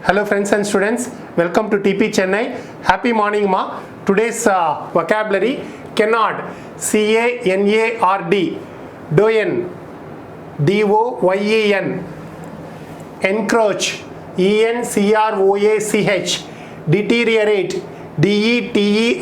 Hello friends and students, welcome to TP Chennai. Happy morning ma. Today's vocabulary cannot, C-A-N-A-R-D, doyen, D-O-Y-E-N, encroach, E-N-C-R-O-A-C-H, deteriorate, D-E-T-E-R-I-O-R-A-T-E.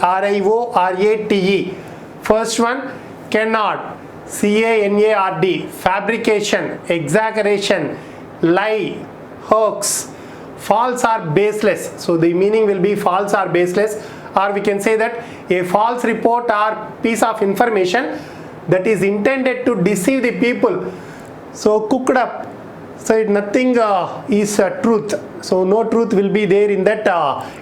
First one, cannot, C-A-N-A-R-D, fabrication, exaggeration, lie, hoax, false or baseless. So the meaning will be false or baseless, or we can say that a false report or piece of information that is intended to deceive the people. So cooked up, so nothing is truth, so no truth will be there in that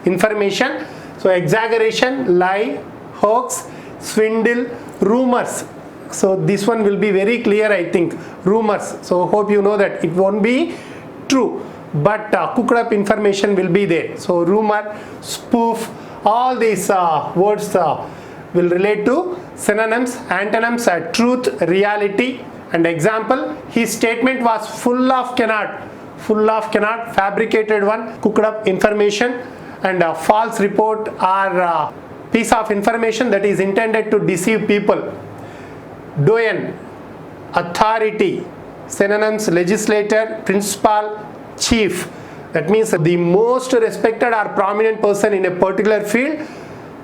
information. So exaggeration, lie, hoax, swindle, rumors. So this one will be very clear, I think, rumors. So hope you know that it won't be true, but cooked up information will be there. So rumor, spoof, all these words will relate to synonyms, antonyms, truth, reality. And example, his statement was full of cannot, fabricated one, cooked up information, and a false report or piece of information that is intended to deceive people. Doyen, authority, synonyms, legislator, principal, chief. That means the most respected or prominent person in a particular field,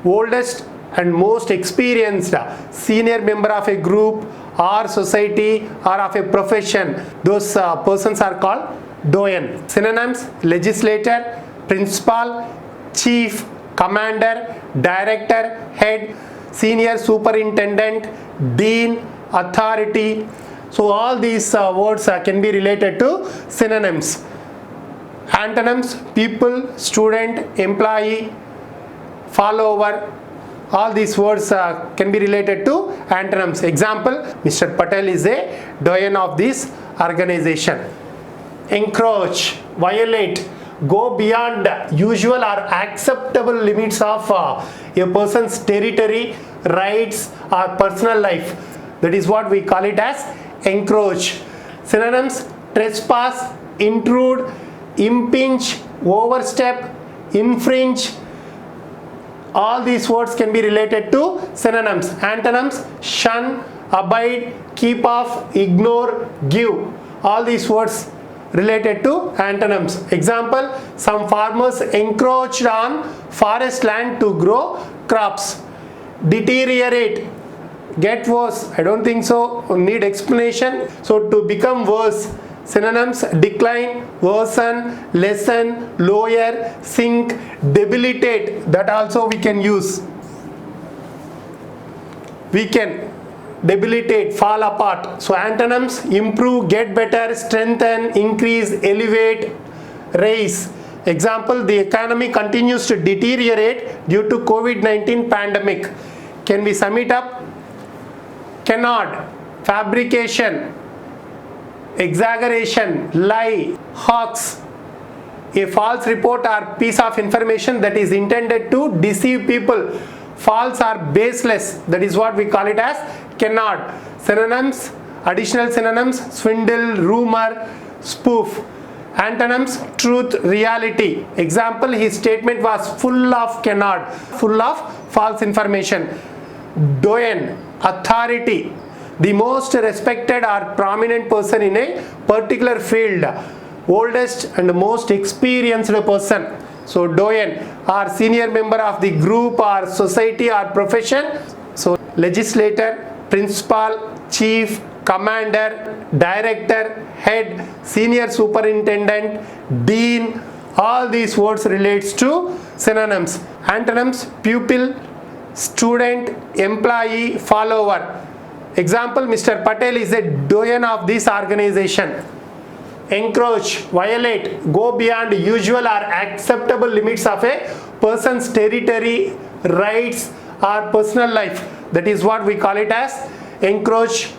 oldest and most experienced senior member of a group or society or of a profession. Those persons are called doyen. Synonyms, legislator, principal, chief, commander, director, head, senior superintendent, dean, authority. So all these words can be related to synonyms. Antonyms, people, student, employee, follower. All these words can be related to antonyms. Example, Mr. Patel is a doyen of this organization. Encroach, violate, go beyond usual or acceptable limits of a person's territory, rights or personal life. That is what we call it as encroach. Synonyms, trespass, intrude, impinge, overstep, infringe. All these words can be related to synonyms. Antonyms, shun, abide, keep off, ignore, give. All these words related to antonyms. Example, some farmers encroached on forest land to grow crops. Deteriorate, get worse. I don't think so, need explanation. So to become worse. Synonyms, decline, worsen, lessen, lower, sink, debilitate. That also we can use. Weaken, debilitate, fall apart. So antonyms, improve, get better, strengthen, increase, elevate, raise. Example, the economy continues to deteriorate due to COVID-19 pandemic. Can we sum it up? Cannot, fabrication, exaggeration, lie, hoax, a false report or piece of information that is intended to deceive people. False or baseless, that is what we call it as cannot. Synonyms, additional synonyms, swindle, rumor, spoof. Antonyms, truth, reality. Example, his statement was full of cannot, full of false information. Doyen, authority, the most respected or prominent person in a particular field, oldest and most experienced person. So doyen or senior member of the group or society or profession. So legislator, principal, chief, commander, director, head, senior superintendent, dean. All these words relates to synonyms. Antonyms, pupil, student, employee, follower. Example, Mr. Patel is a doyen of this organization. Encroach, violate, go beyond usual or acceptable limits of a person's territory, rights or personal life. That is what we call it as encroach.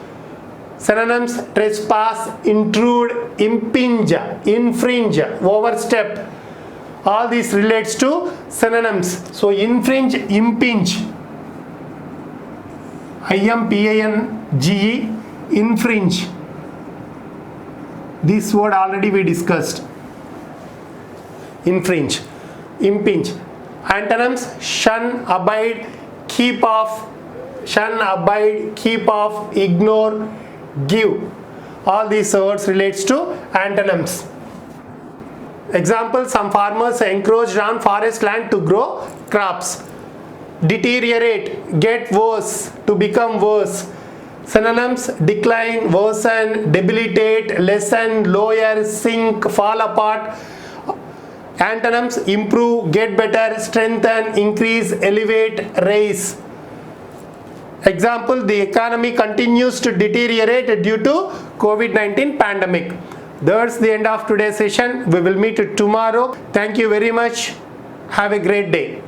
Synonyms, trespass, intrude, impinge, infringe, overstep. All these relates to synonyms. So infringe, impinge, I-M-P-A-N-G-E, infringe. This word already we discussed. infringe, impinge. Antonyms: shun, abide, keep off, ignore, give. All these words relates to antonyms. Example: some farmers encroached on forest land to grow crops. Deteriorate, get worse, to become worse. Synonyms: decline, worsen, debilitate, lessen, lower, sink, fall apart. Antonyms: improve, get better, strengthen, increase, elevate, raise. Example: the economy continues to deteriorate due to COVID-19 pandemic. That's the end of today's session. We will meet tomorrow. Thank you very much. Have a great day.